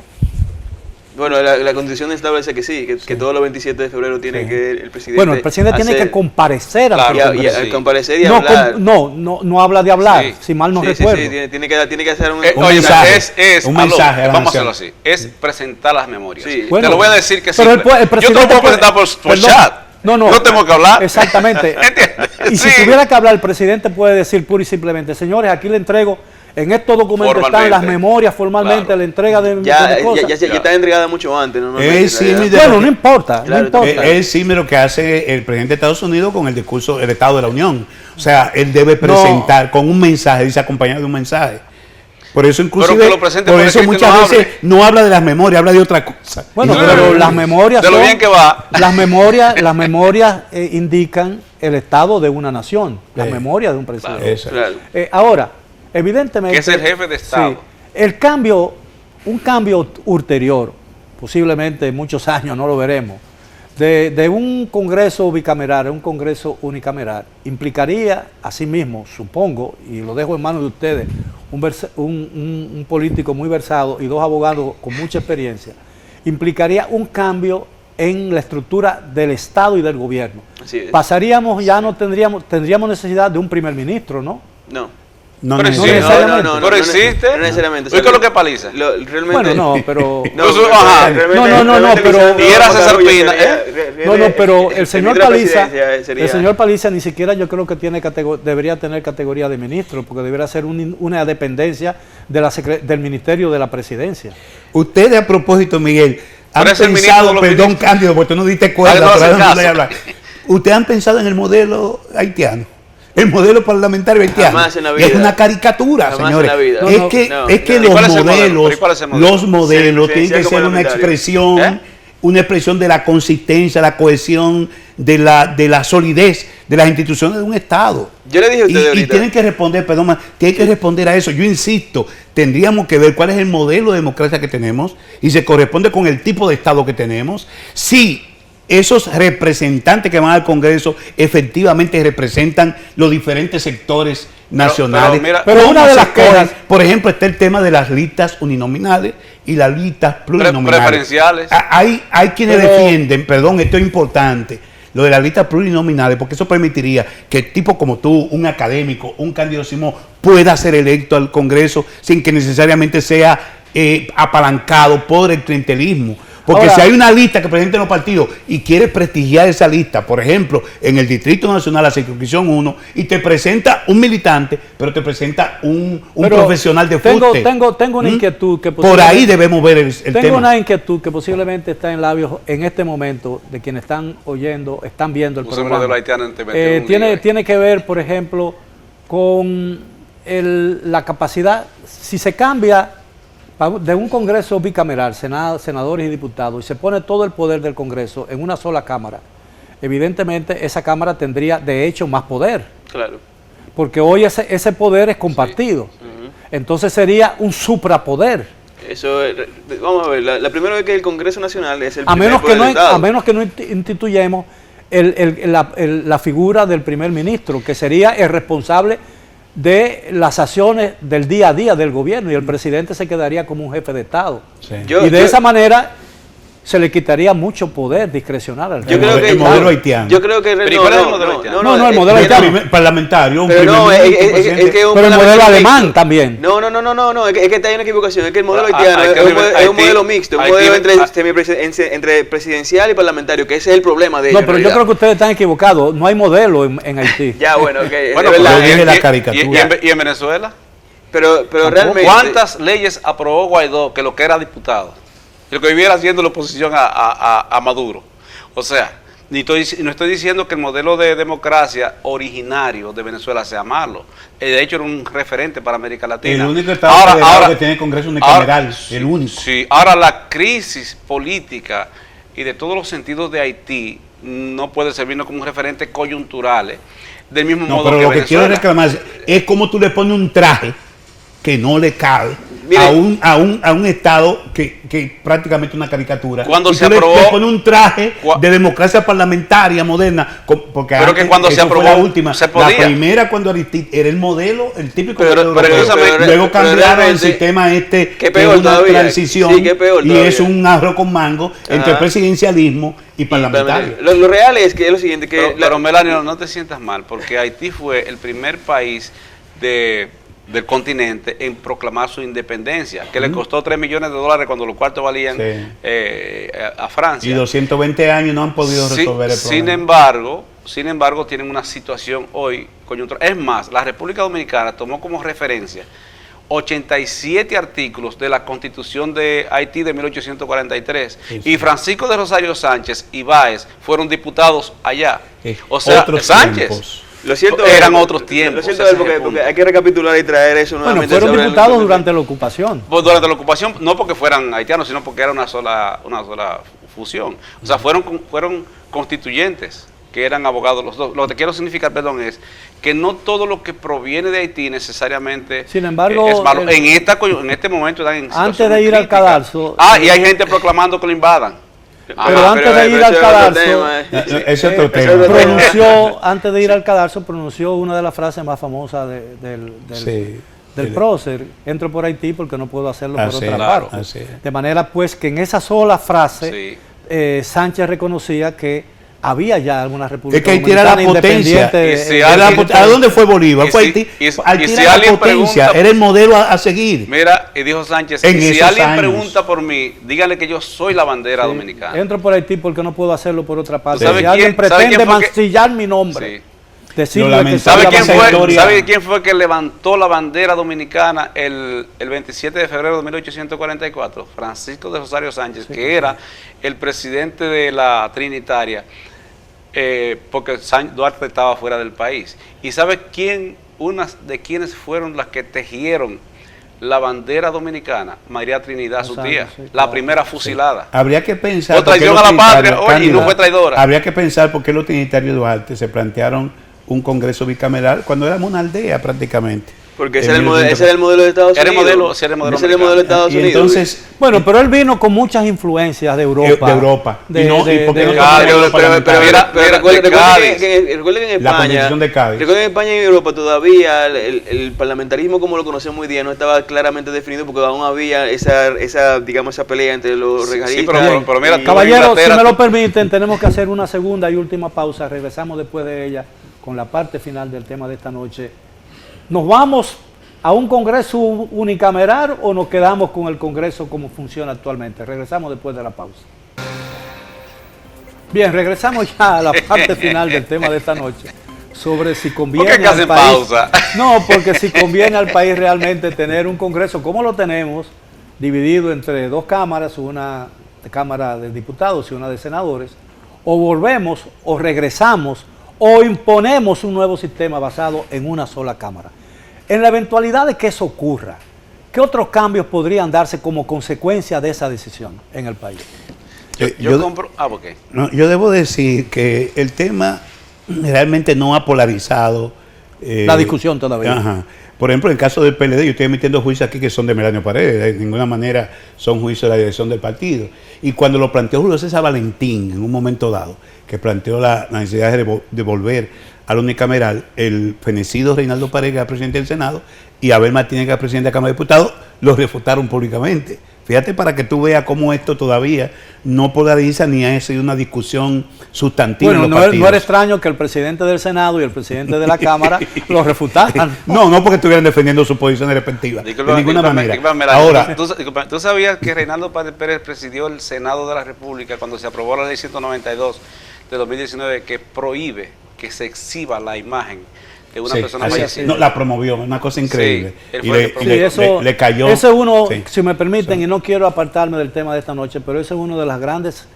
Bueno, la Constitución establece que sí, que todos los 27 de febrero tiene que el presidente... Bueno, el presidente tiene hacer- que comparecer Claro, ante el Congreso. sí. comparecer y No, hablar. no habla de hablar, Sí. si mal no Sí, recuerdo. sí, tiene que hacer un... Un Oye, mensaje, un un mensaje a la vamos a hacerlo nación. así, es presentar las memorias. Sí. Bueno, te lo voy a decir que sí. pero el yo te lo presidente puedo puede- presentar por perdón, chat. no tengo que hablar. Exactamente. ¿Entiendes? Y si Sí. tuviera que hablar, el presidente puede decir pura y simplemente, señores, aquí le entrego, en estos documentos están Formalmente. las memorias formalmente, Claro. la entrega de Ya cosas. está entregada mucho antes, ¿no? Sí, Bueno, no importa, Claro, no importa. Es similar lo que hace el presidente de Estados Unidos con el discurso del Estado de la Unión. O sea, él debe presentar con un mensaje, dice acompañado de un mensaje. Por eso inclusive, Pero que lo presente por por eso escrito y muchas no veces hable. no habla de las memorias, habla de otra cosa. Bueno, No, pero las memorias de lo son- bien que va. las memorias indican el estado de una nación, las Sí. memorias de un presidente. Eso. Claro. Ahora, evidentemente... Que es el jefe de Estado. Sí, el cambio, un cambio ulterior, posiblemente en muchos años, no lo veremos, de un Congreso bicameral a un Congreso unicameral, implicaría, asimismo, supongo, y lo dejo en manos de ustedes, un político muy versado y 2 abogados con mucha experiencia, implicaría un cambio en la estructura del Estado y del gobierno. Así es. Pasaríamos, ya no tendríamos necesidad de un primer ministro, ¿no? No. No Pero necesariamente. necesariamente. Pero existe. No necesariamente. ¿Qué es lo que paliza? Realmente... Bueno, no, pero... No, Eso, ajá. realmente- No, realmente pero- Vicente Y era Montalvo César Pina, No, pero el señor ministro de Paliza, Presidencia sería- el señor Paliza ni siquiera yo creo que debería tener categoría de ministro, porque debería ser una dependencia de del Ministerio de la Presidencia. Ustedes a propósito, Miguel, han Pero es el ministro pensado, de los perdón, ministros. Cándido, porque tú no diste Ah, cuenta, no pero hace ahora no caso. voy a hablar. Ustedes han pensado en el modelo haitiano. El modelo parlamentario haitiano. Jamás en la Y vida. es una caricatura, Jamás señores. en la vida. Es No, que, no, es que no. ¿Y los cuál es el modelo? modelos, ¿Y cuál es el modelo? los modelos tienen que Presidencial ser una parlamentario. expresión, una expresión de la consistencia, la cohesión, de la solidez de las instituciones de un Estado. Yo le dije a ustedes Y ahorita... tienen que responder, perdón, tienen que responder a eso. Yo insisto, tendríamos que ver cuál es el modelo de democracia que tenemos y se corresponde con el tipo de Estado que tenemos. Si esos representantes que van al Congreso efectivamente representan los diferentes sectores nacionales. pero ¿Cómo una de se las escogen? quejas- Por ejemplo, está el tema de las listas uninominales y las listas plurinominales. Preferenciales. Hay quienes Pero- defienden, perdón, esto es importante, lo de las listas plurinominales, porque eso permitiría que tipo como tú, un académico, un Cándido Simón, pueda ser electo al Congreso sin que necesariamente sea apalancado por el clientelismo. Porque Ahora- si hay una lista que presenten los partidos y quieres prestigiar esa lista, por ejemplo, en el Distrito Nacional, la circunscripción 1, y te presenta un militante, pero te presenta un Pero profesional de fuste. tengo una inquietud que Por ahí posiblemente- debemos ver el Tengo tema. una inquietud que posiblemente está en labios en este momento de quienes están oyendo, están viendo el Use el programa. modelo haitiano en TV, un tiene, lío ahí. tiene que ver, por ejemplo, con la capacidad, si se cambia de un Congreso bicameral, senadores y diputados, y se pone todo el poder del Congreso en una sola Cámara, evidentemente esa Cámara tendría de hecho más poder. Claro. porque hoy ese poder es compartido. Entonces sería un suprapoder. Eso, vamos a ver, la primera vez que el Congreso Nacional es el A primer menos poder del Estado. a menos que no instituyamos la figura del primer ministro, que sería el responsable de las acciones del día a día del gobierno, y el presidente se quedaría como un jefe de Estado. Sí. Y de esa manera se le quitaría mucho poder discrecional al Yo creo que el modelo haitiano. Yo creo que Pero ¿y cuál es el modelo haitiano? No, el modelo haitiano. Parlamentario, un Pero primer no, ministro, es presidente. que un Pero el modelo parlamentario alemán mixto. también. No, es que hay una equivocación. Es que el modelo Hay haitiano que es ver, un modelo mixto, un Haití- modelo entre presidencial y parlamentario, que ese es el problema de ellos. No, pero yo creo que ustedes están equivocados. No hay modelo en Haití. Ya, bueno, ok. Bueno, es verdad. yo dije la ¿y caricatura. en Venezuela? Pero realmente... ¿Cuántas leyes aprobó Guaidó, que lo que era diputado? Y lo que viviera haciendo la oposición a Maduro. O sea, no estoy diciendo que el modelo de democracia originario de Venezuela sea malo. De hecho, era un referente para América Latina. El único estado federal que tiene Congreso unicameral, el único. Sí, ahora la crisis política y de todos los sentidos de Haití no puede servirnos como un referente coyuntural, del mismo No, modo pero que lo que quiero Venezuela. reclamar es como tú le pones un traje que no le cabe Mire, a un Estado que prácticamente una caricatura. Cuando y se tú aprobó- le pones un traje Cua- de democracia parlamentaria moderna, porque Pero que cuando se eso fue aprobó, la última, se podía. la primera cuando Aristide era el modelo, el típico Pero modelo europeo. precisamente- Luego pero cambiaron el realmente, sistema qué que peor es una todavía. transición Sí, qué peor y todavía. es un arroz con mango entre Ajá. presidencialismo y parlamentario. Lo real es que es lo siguiente, que... Pero Melanio, no te sientas mal, porque Haití fue el primer país del continente en proclamar su independencia, que le costó $3 millones cuando los cuartos valían Sí. a Francia. Y 220 años no han podido Sí, resolver el problema. Sin embargo, tienen una situación hoy coyuntural. Es más, la República Dominicana tomó como referencia 87 artículos de la Constitución de Haití de 1843. Sí. Y Francisco de Rosario Sánchez y Báez fueron diputados allá. Sí. O sea, Otros Sánchez. tiempos. Lo cierto Eran es- otros tiempos. Lo cierto ese es es el porque punto. hay que recapitular y traer eso Bueno, nuevamente. fueron sobre el- diputados durante la ocupación. Pues durante la ocupación, no porque fueran haitianos, sino porque era una sola fusión. O sea, fueron constituyentes, que eran abogados los dos. Lo que te quiero significar, perdón, es que no todo lo que proviene de Haití necesariamente Sin embargo, es malo. En este momento están en Antes situación de ir al crítica. cadalso, Y hay gente proclamando que lo invadan. Pero Ajá. antes de ir al cadalso, Ese es otro Ese tema. es otro tema. pronunció, antes de ir al cadalso, pronunció una de las frases más famosas del Sí. prócer: entro por Haití porque no puedo hacerlo por Así otra es, claro. parte. así es. De manera pues que en esa sola frase Sí. Sánchez reconocía que había ya alguna república Es que Haití era la dominicana potencia. independiente, Y si Era la alguien- ¿A dónde fue Bolívar? y Fue si- Haití. y Haití si era la alguien potencia, pregunta- era el modelo a seguir. Mira, y dijo Sánchez, En y si esos alguien años. pregunta por mí, dígale que yo soy la bandera dominicana. Entro por Haití porque no puedo hacerlo por otra parte. ¿Sabes Si alguien quién- sabe pretende quién fue que- mancillar mi nombre, Sí. decirle Lo que lamentable. soy ¿Sabe la quién, bandera. historia. ¿Sabe quién fue que levantó la bandera dominicana el 27 de febrero de 1844? Francisco de Rosario Sánchez, que era el presidente de la Trinitaria, porque Duarte estaba fuera del país. ¿Y sabe quiénes fueron las que tejieron la bandera dominicana? María Trinidad, su Rosario, tía, sí, la claro. primera fusilada. Habría que pensar. Fue traición por qué a los la patria, trinitarios, oye, y no fue traidora. Habría que pensar por qué los trinitarios de Duarte se plantearon un congreso bicameral cuando éramos una aldea prácticamente. Porque ese En era el modelo, 1800. ese era el modelo de Estados Era el Unidos. modelo- sí, era el modelo Ese era el modelo de Estados Y Unidos. entonces, Bueno, pero él vino con muchas influencias de Europa. De Europa. De, Y no- y de- porque de- no Cádiz, Pero parlamentario. recuerden de Cádiz. recuerden en La España, Constitución de Cádiz. recuerden en España y en Europa todavía el parlamentarismo como lo conocemos hoy día no estaba claramente definido porque aún había esa pelea entre los Sí, regalistas. pero mira, y- Caballeros, si Inglaterra- me lo permiten, tenemos que hacer una segunda y última pausa. Regresamos después de ella con la parte final del tema de esta noche. ¿Nos vamos a un Congreso unicameral o nos quedamos con el Congreso como funciona actualmente? Regresamos después de la pausa. Bien, regresamos ya a la parte final del tema de esta noche, sobre si conviene ¿Por qué que al hacen país. pausa? No, porque si conviene al país realmente tener un Congreso como lo tenemos, dividido entre dos cámaras, una Cámara de Diputados y una de Senadores, o volvemos o regresamos o imponemos un nuevo sistema basado en una sola Cámara. En la eventualidad de que eso ocurra, ¿qué otros cambios podrían darse como consecuencia de esa decisión en el país? Yo compro. Ok. No, yo debo decir que el tema realmente no ha polarizado la discusión todavía. Ajá. Por ejemplo, en el caso del PLD, yo estoy emitiendo juicios aquí que son de Melanio Paredes, de ninguna manera son juicios de la dirección del partido. Y cuando lo planteó Julio César Valentín, en un momento dado, que planteó la necesidad de volver al unicameral, el fenecido Reinaldo Paredes, que era presidente del Senado, y Abel Martínez, que era presidente de la Cámara de Diputados, lo refutaron públicamente. Fíjate para que tú veas cómo esto todavía no polariza ni ha sido una discusión sustantiva. Bueno, en los no partidos. era extraño que el presidente del Senado y el presidente de la Cámara lo refutaran. No porque estuvieran defendiendo su posición respectiva. De ninguna manera. Ahora, ¿Tú sabías que Reinaldo Pérez presidió el Senado de la República cuando se aprobó la ley 192 de 2019 que prohíbe que se exhiba la imagen de una persona fallecida? No, la promovió, una cosa increíble. Sí, le cayó. Ese es uno, sí. si me permiten, y no quiero apartarme del tema de esta noche, pero ese es uno de los grandes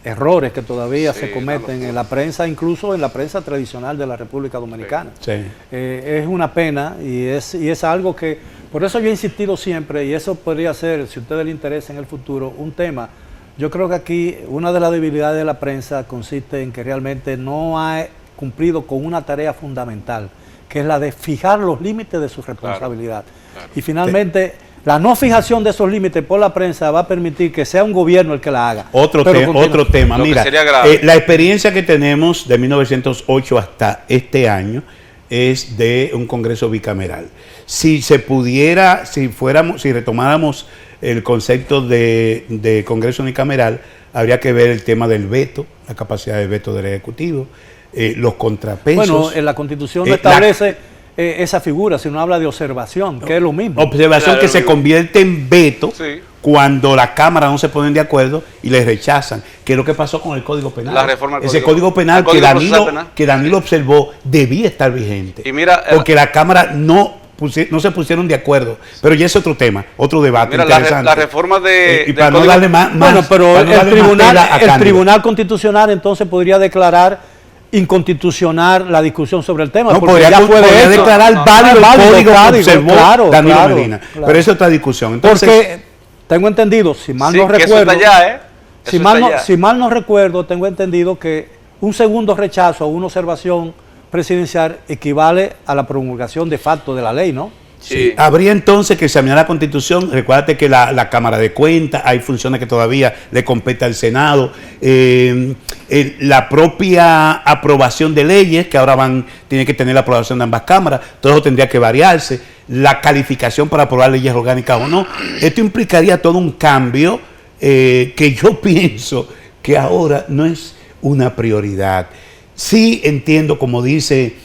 errores que todavía se cometen en la prensa, incluso en la prensa tradicional de la República Dominicana. Sí. Es una pena y es algo que, por eso yo he insistido siempre, y eso podría ser, si a ustedes les interesa en el futuro, un tema. Yo creo que aquí una de las debilidades de la prensa consiste en que realmente no ha cumplido con una tarea fundamental, que es la de fijar los límites de su responsabilidad. Claro. Y finalmente, la no fijación de esos límites por la prensa va a permitir que sea un gobierno el que la haga. Otro tema. Mira, la experiencia que tenemos de 1908 hasta este año es de un Congreso bicameral. Si se pudiera, si retomáramos el concepto de Congreso unicameral, habría que ver el tema del veto, la capacidad de veto del Ejecutivo, los contrapesos. Bueno, en la Constitución no establece esa figura, sino habla de observación, que es lo mismo. Observación que se convierte en veto cuando la Cámara no se ponen de acuerdo y les rechazan, que es lo que pasó con el Código Penal. La reforma del Ese Código Penal que Danilo observó debía estar vigente, y mira, porque la Cámara no se pusieron de acuerdo, pero ya es otro tema, otro debate interesante. La reforma y para no darle más, bueno, pero el Tribunal Constitucional entonces podría declarar inconstitucional la discusión sobre el tema. No, podría declarar válido el código que observó Danilo Medina. Claro. Pero es otra discusión. Entonces, porque tengo entendido, si mal no recuerdo, si mal no recuerdo, tengo entendido que un segundo rechazo a una observación presidencial equivale a la promulgación de facto de la ley, ¿no? Sí. Habría entonces que examinar la Constitución. Recuérdate que la Cámara de Cuentas, hay funciones que todavía le compete al Senado, la propia aprobación de leyes, que ahora tiene que tener la aprobación de ambas cámaras, todo eso tendría que variarse, la calificación para aprobar leyes orgánicas o no. Esto implicaría todo un cambio que yo pienso que ahora no es una prioridad. Sí entiendo, como dice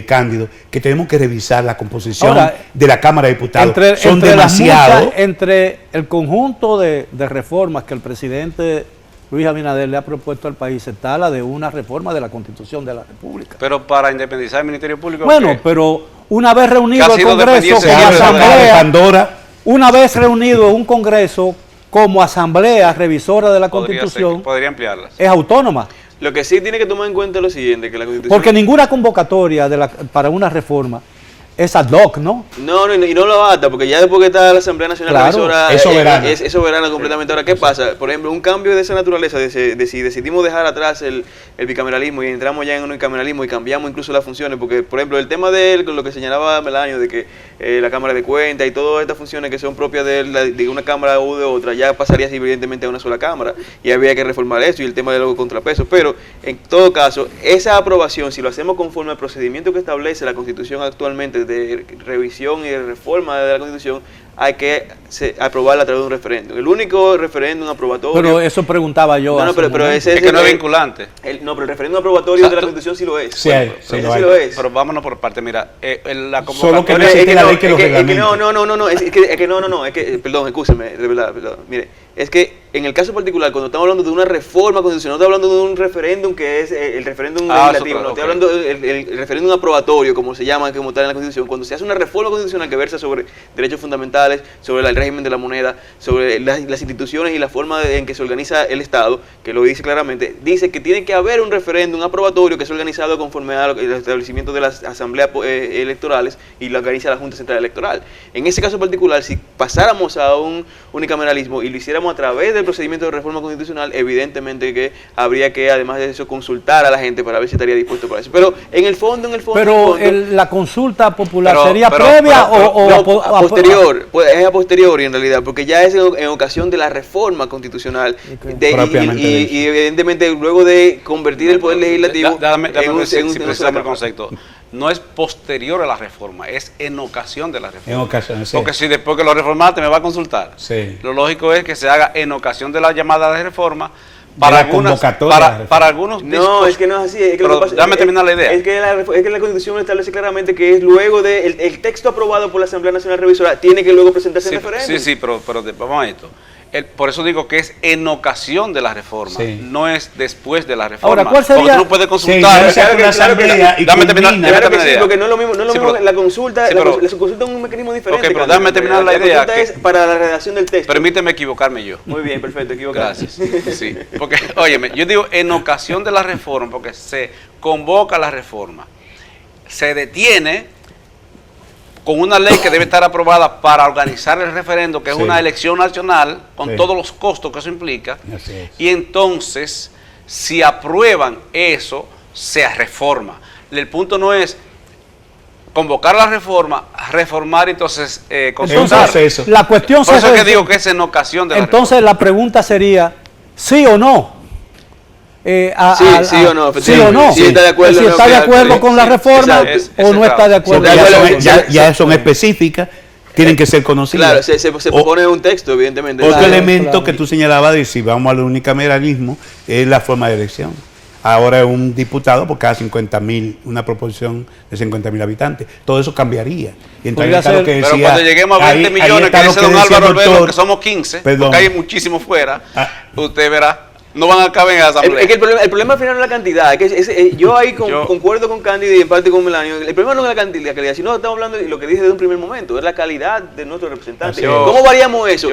Cándido, que tenemos que revisar la composición de la Cámara de Diputados. Son demasiados. Entre el conjunto de reformas que el presidente Luis Abinader le ha propuesto al país está la de una reforma de la Constitución de la República. Pero para independizar el Ministerio Público. Bueno, pero una vez reunido el Congreso como asamblea, una vez reunido un Congreso como asamblea revisora de la Constitución, podría ampliarlas. Es autónoma. Lo que sí tiene que tomar en cuenta es lo siguiente, que la Constitución... Porque ninguna convocatoria para una reforma es ad hoc, ¿no? No, y no lo ata, porque ya después que está la Asamblea Nacional Revisora, es soberana. Es soberana completamente. Ahora, ¿qué pasa? Por ejemplo, un cambio de esa naturaleza, de si decidimos dejar atrás el bicameralismo y entramos ya en un unicameralismo y cambiamos incluso las funciones, porque, por ejemplo, el tema de lo que señalaba Melanio, de que la Cámara de Cuentas y todas estas funciones que son propias de una Cámara u de otra, ya pasaría evidentemente a una sola Cámara, y habría que reformar eso y el tema de los contrapesos. Pero, en todo caso, esa aprobación, si lo hacemos conforme al procedimiento que establece la Constitución actualmente de revisión y de reforma de la Constitución, hay que aprobarla a través de un referéndum. El único referéndum aprobatorio... Pero eso preguntaba yo. Pero ese es que no es vinculante. No, pero el referéndum aprobatorio de la Constitución sí lo es. Sí, sí lo es. Pero vámonos por parte. Mira, la solo que necesita la ley que lo reglamente. Perdón, escúcheme, de verdad, perdón. Mire, es que en el caso particular, cuando estamos hablando de una reforma constitucional, no estoy hablando de un referéndum que es el referéndum legislativo, no estoy hablando del referéndum aprobatorio, como se llama, como tal en la Constitución. Cuando se hace una reforma constitucional que versa sobre derechos fundamentales, constitucionales sobre el régimen de la moneda, sobre las instituciones y la forma en que se organiza el Estado, que lo dice claramente, dice que tiene que haber un referéndum aprobatorio que es organizado conforme al establecimiento de las asambleas electorales y lo organiza la Junta Central Electoral. En ese caso particular, si pasáramos a un unicameralismo y lo hiciéramos a través del procedimiento de reforma constitucional, evidentemente que habría que, además de eso, consultar a la gente para ver si estaría dispuesto para eso. Pero en el fondo... Pero la consulta popular sería previa o posterior, es a posteriori en realidad, porque ya es en ocasión de la reforma constitucional y evidentemente luego de convertir el poder legislativo en un el concepto. No es posterior a la reforma, es en ocasión de la reforma. En ocasión, sí. Porque si después que lo reformaste me va a consultar, sí. Lo lógico es que se haga en ocasión de la llamada de reforma. Para algunos no, es que no es así. Es que pero déjame terminar la idea. Es que la Constitución establece claramente que es luego de el texto aprobado por la Asamblea Nacional Revisora tiene que luego presentarse en referéndum. Sí, pero vamos a esto. Por eso digo que es en ocasión de la reforma, no es después de la reforma. Ahora, ¿cuál sería? Porque tú no puedes consultar. Dame terminar la idea. Porque no es lo mismo, la consulta, la consulta es un mecanismo diferente. Ok, pero déjame terminar la idea. La consulta es para la redacción del texto. Permíteme equivocarme yo. Muy bien, perfecto, equivocarte. Gracias. Sí, porque, óyeme, yo digo en ocasión de la reforma, porque se convoca la reforma, se detiene con una ley que debe estar aprobada para organizar el referendo, que es una elección nacional, con todos los costos que eso implica, y entonces, si aprueban eso, se reforma. El punto no es convocar la reforma, reformar y entonces consultar. Entonces, la cuestión por eso es que digo que es en ocasión de la reforma. Entonces, la pregunta sería, ¿sí o no? Sí o no. Si está de acuerdo con la reforma o no está de acuerdo. Ya son específicas, tienen que ser conocidas. Claro, se propone un texto, evidentemente. Otro elemento que tú señalabas de si vamos al unicameralismo es la forma de elección. Ahora es un diputado por cada 50.000, una proporción de 50.000 habitantes. Todo eso cambiaría. Y entonces pero cuando lleguemos a 20 millones, que dice don Álvaro Albero, que somos 15, porque hay muchísimos fuera, usted verá. No van a caber en la asamblea. Es que el problema al final no es la cantidad. Yo ahí concuerdo con Cándido y en parte con Melanio. El problema no es la calidad, sino estamos hablando de lo que dije desde un primer momento, es la calidad de nuestros representantes. ¿Cómo variamos eso?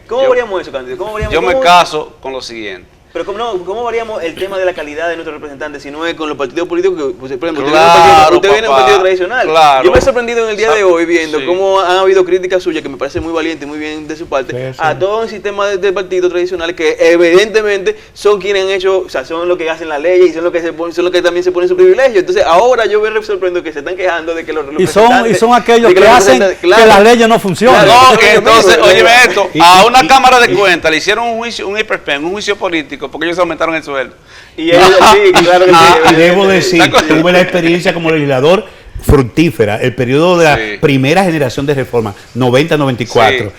¿Cómo variamos eso, Cándido? Yo me caso con lo siguiente. Pero ¿cómo variamos el tema de la calidad de nuestros representantes si no es con los partidos políticos? Que, por ejemplo, usted viene de un partido tradicional. Claro. Yo me he sorprendido en el día de hoy viendo cómo han habido críticas suyas, que me parece muy valiente y muy bien de su parte, a todo un sistema de partidos tradicionales que evidentemente son quienes han hecho, o sea, son los que hacen la ley y son los que también se ponen su privilegio. Entonces ahora yo me sorprendo que se están quejando de que los representantes... Y son aquellos que hacen que las leyes no funcionen. No, que entonces, óyeme esto, a una Cámara de Cuentas le hicieron un juicio, un juicio político, porque ellos aumentaron el sueldo. Y ellos, sí, claro que sí. Debo decir, tuve la experiencia como legislador fructífera, el periodo de la primera generación de reforma, 90-94,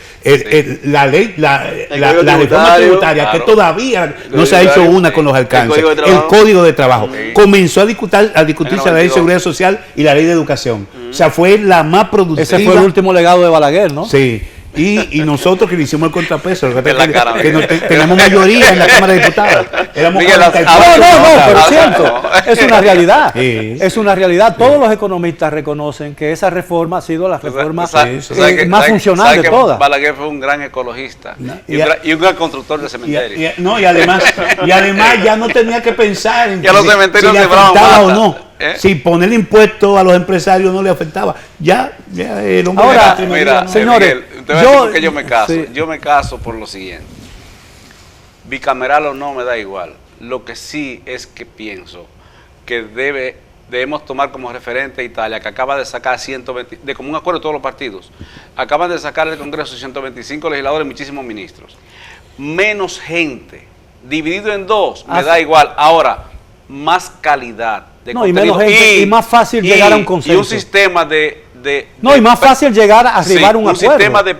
la ley, la reforma tributaria, que todavía no se ha hecho una con los alcances, el Código de Trabajo, comenzó a discutirse la Ley de Seguridad Social y la Ley de Educación. O sea, fue la más productiva. Ese fue el último legado de Balaguer, ¿no? Sí. Y nosotros que le hicimos el contrapeso, que tenemos mayoría en la Cámara de Diputados. Éramos pero es cierto, es una realidad. Es una realidad. Todos los economistas reconocen que esa reforma ha sido la reforma más funcional de todas. Balaguer fue un gran ecologista y un gran constructor de cementerios. Y además ya no tenía que pensar en que los cementerios si le afectaba o no. Si poner impuestos a los empresarios no le afectaba. Ya el hombre. Ahora, mira, señores, yo me caso. Yo me caso por lo siguiente. Bicameral o no me da igual. Lo que sí es que pienso que debemos tomar como referente a Italia, que acaba de sacar 120, de común acuerdo de todos los partidos, acaban de sacar del Congreso 125 legisladores y muchísimos ministros. Menos gente, dividido en dos, me da igual. Ahora, más calidad de contenido. Y menos gente, y más fácil llegar a un consenso. Y un sistema y más fácil llegar a arribar un acuerdo. Un sistema de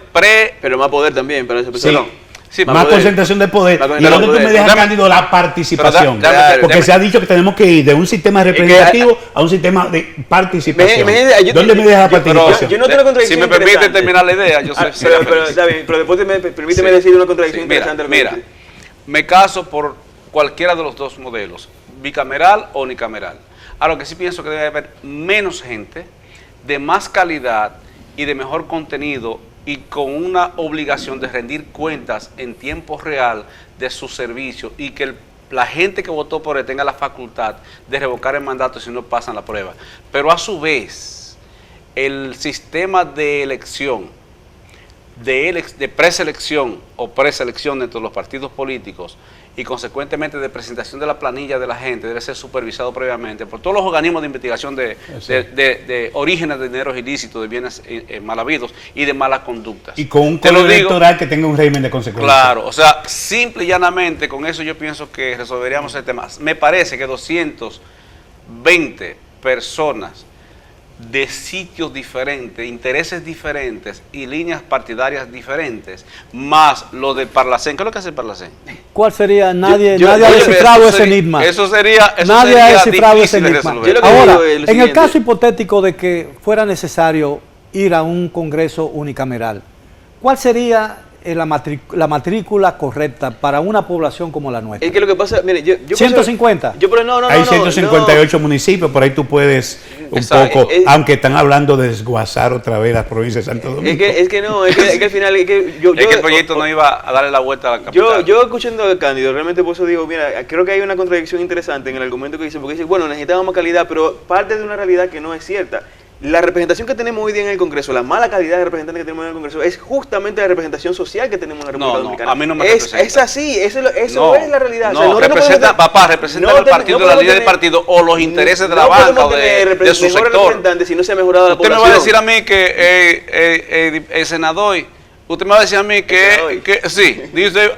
pero más poder también para esa persona. Sí, más concentración de poder. Y donde tú me dejas, Cándido, la participación. Porque se ha dicho que tenemos que ir de un sistema representativo a un sistema de participación. ¿Dónde me dejas la participación? Yo no tengo contradicción. Si me permite terminar la idea, yo soy pero está bien, pero después permíteme decir una contradicción interesante. Mira, me caso por cualquiera de los dos modelos, bicameral o unicameral. A lo que sí pienso que debe haber menos gente, de más calidad y de mejor contenido y con una obligación de rendir cuentas en tiempo real de su servicio y que la gente que votó por él tenga la facultad de revocar el mandato si no pasan la prueba. Pero a su vez, el sistema de elección, de preselección o preselección dentro de los partidos políticos y consecuentemente de presentación de la planilla de la gente debe ser supervisado previamente por todos los organismos de investigación de orígenes de dineros ilícitos, de bienes mal habidos y de malas conductas. Y con un código electoral que tenga un régimen de consecuencias. Claro, o sea, simple y llanamente con eso yo pienso que resolveríamos el tema. Me parece que 220 personas de sitios diferentes, intereses diferentes y líneas partidarias diferentes, más lo del Parlacén. ¿Qué es lo que hace el Parlacén? ¿Cuál sería? Nadie ha descifrado ese enigma. Nadie ha descifrado ese enigma. Ahora, en el caso hipotético de que fuera necesario ir a un Congreso unicameral, ¿cuál sería la matrícula correcta para una población como la nuestra? Es que lo que pasa, mire, yo 150. Hay 158 municipios, por ahí tú puedes un poco, aunque están hablando de desguazar otra vez las provincias de Santo Domingo. Es que al final, que el proyecto no iba a darle la vuelta a la capital. Yo escuchando a Cándido, realmente por eso digo, mira, creo que hay una contradicción interesante en el argumento que dicen, porque dicen, bueno, necesitamos más calidad, pero parte de una realidad que no es cierta. La representación que tenemos hoy día en el Congreso, la mala calidad de representantes que tenemos en el Congreso, es justamente la representación social que tenemos en la República Dominicana. A mí no me representa. Es así, eso es la realidad. No, o sea, representa el partido, la línea del partido o los intereses de la banca o de su sector. Si no se ha mejorado la población. Usted me va a decir a mí que el senador, usted me va a decir a mí que sí, dice,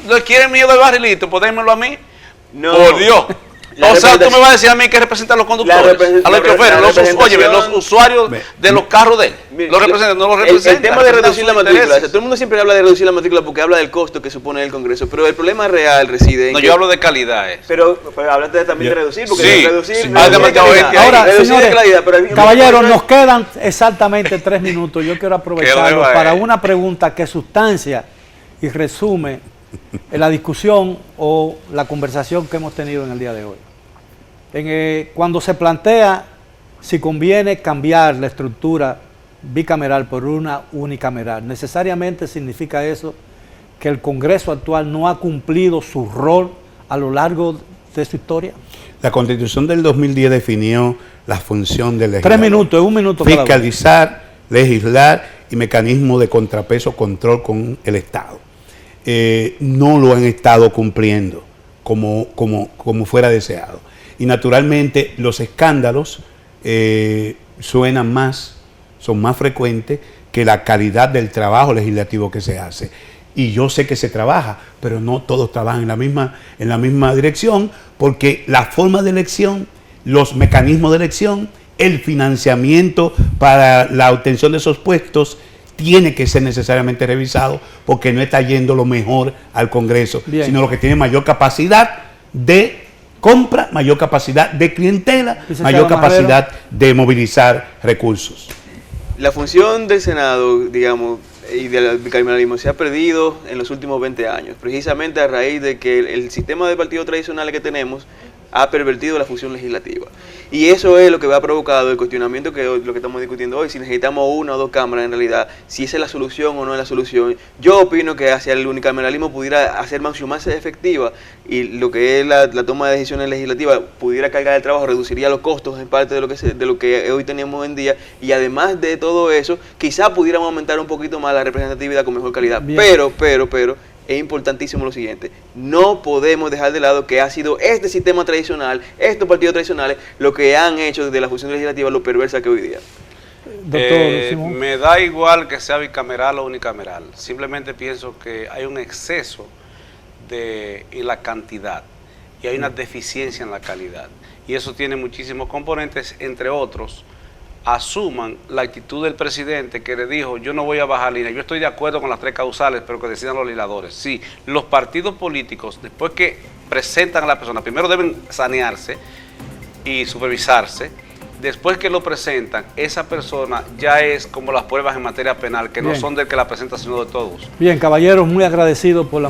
pues quieren mío del barrilito, pues démelo a mí. No. Por Dios. O sea, tú me vas a decir a mí que representan los conductores, a los choferes, los usuarios de los carros de él. ¿Los representan? No los representan. El tema de reducir la matrícula, todo el mundo siempre habla de reducir la matrícula porque habla del costo que supone el Congreso, pero el problema real reside en No, yo hablo de calidad. Pero háblate también de reducir, porque sí, reducir ahora, señores, calidad, caballeros, nos quedan exactamente 3 minutos. Yo quiero aprovecharlos para una pregunta que sustancia y resume la discusión o la conversación que hemos tenido en el día de hoy. Cuando se plantea si conviene cambiar la estructura bicameral por una unicameral, necesariamente significa eso que el Congreso actual no ha cumplido su rol a lo largo de su historia. La Constitución del 2010 definió la función del legislador. 3 minutos, 1 minuto. Fiscalizar, legislar y mecanismo de contrapeso, control con el Estado. No lo han estado cumpliendo como fuera deseado. Y naturalmente los escándalos suenan más, son más frecuentes que la calidad del trabajo legislativo que se hace. Y yo sé que se trabaja, pero no todos trabajan en la misma dirección, porque la forma de elección, los mecanismos de elección, el financiamiento para la obtención de esos puestos tiene que ser necesariamente revisado, porque no está yendo lo mejor al Congreso, sino lo que tiene mayor capacidad de compra, mayor capacidad de clientela, mayor capacidad de movilizar recursos. La función del Senado, digamos, y del bicameralismo se ha perdido en los últimos 20 años, precisamente a raíz de que el sistema de partidos tradicionales que tenemos ha pervertido la función legislativa. Y eso es lo que ha provocado el cuestionamiento que lo que estamos discutiendo hoy, si necesitamos 1 o 2 cámaras en realidad, si esa es la solución o no es la solución. Yo opino que hacia el unicameralismo pudiera hacer mucho más efectiva y lo que es la toma de decisiones legislativas pudiera cargar el trabajo, reduciría los costos en parte de lo que hoy tenemos hoy en día, y además de todo eso, quizá pudiéramos aumentar un poquito más la representatividad con mejor calidad. Bien. Pero es importantísimo lo siguiente: no podemos dejar de lado que ha sido este sistema tradicional, estos partidos tradicionales, lo que han hecho desde la función legislativa lo perversa que hoy día. Me da igual que sea bicameral o unicameral, simplemente pienso que hay un exceso en la cantidad y hay una deficiencia en la calidad, y eso tiene muchísimos componentes, entre otros asuman la actitud del presidente que le dijo, yo no voy a bajar línea, yo estoy de acuerdo con las 3 causales, pero que decidan los legisladores. Sí, los partidos políticos, después que presentan a la persona, primero deben sanearse y supervisarse. Después que lo presentan, esa persona ya es como las pruebas en materia penal, que no son del que la presenta, sino de todos. Bien, caballeros, muy agradecido por la